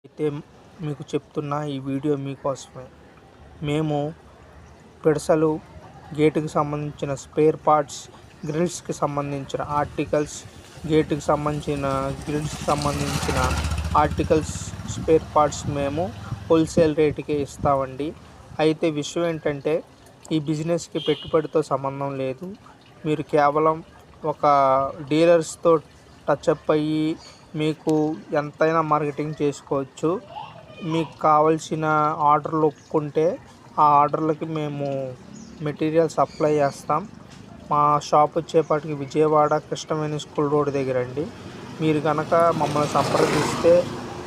అయితే మీకు చెప్తున్నా ఈ వీడియో మీకోసమే. మేము పిడసలు, గేటుకి సంబంధించిన స్పేర్ పార్ట్స్, గ్రిల్స్కి సంబంధించిన ఆర్టికల్స్, గేటుకి సంబంధించిన గ్రిల్స్కి సంబంధించిన ఆర్టికల్స్, స్పేర్ పార్ట్స్ మేము హోల్సేల్ రేటుకే ఇస్తామండి. అయితే విషయం ఏంటంటే ఈ బిజినెస్కి పెట్టుబడితో సంబంధం లేదు. మీరు కేవలం ఒక డీలర్స్తో టచ్అప్ అయ్యి మీకు ఎంతైనా మార్కెటింగ్ చేసుకోవచ్చు. మీకు కావాల్సిన ఆర్డర్లు ఒప్పుకుంటే ఆ ఆర్డర్లకి మేము మెటీరియల్ సప్లై చేస్తాం. మా షాప్ వచ్చేపాటికి విజయవాడ కృష్ణవేణి స్కూల్ రోడ్ దగ్గర అండి. మీరు కనుక మమ్మల్ని సంప్రదిస్తే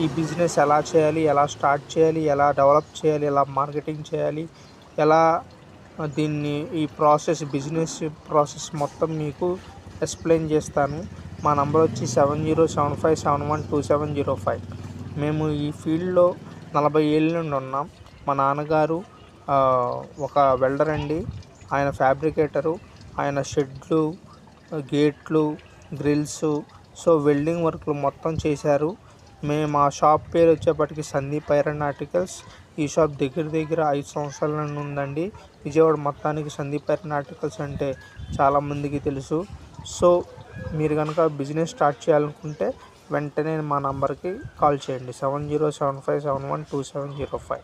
ఈ బిజినెస్ ఎలా చేయాలి, ఎలా స్టార్ట్ చేయాలి, ఎలా డెవలప్ చేయాలి, ఎలా మార్కెటింగ్ చేయాలి, ఎలా దీన్ని ఈ బిజినెస్ ప్రాసెస్ మొత్తం మీకు ఎక్స్ప్లెయిన్ చేస్తాను. మా నంబర్ వచ్చి 7075712705. మేము ఈ ఫీల్డ్లో 40 ఏళ్ళ నుండి ఉన్నాం. మా నాన్నగారు ఒక వెల్డర్ అండి. ఆయన ఫ్యాబ్రికేటరు. ఆయన షెడ్లు, గేట్లు, గ్రిల్స్, వెల్డింగ్ వర్క్లు మొత్తం చేశారు. మా షాప్ పేరు వచ్చేప్పటికి సందీప్ ఐరన్ ఆర్టికల్స్. ఈ షాప్ దగ్గర 5 సంవత్సరాల నుండి ఉందండి. విజయవాడ మొత్తానికి సందీప్ ఐరన్ ఆర్టికల్స్ అంటే చాలామందికి తెలుసు. మీరు కనుక బిజినెస్ స్టార్ట్ చేయాలనుకుంటే వెంటనే మా నంబర్కి కాల్ చేయండి. 7075712705.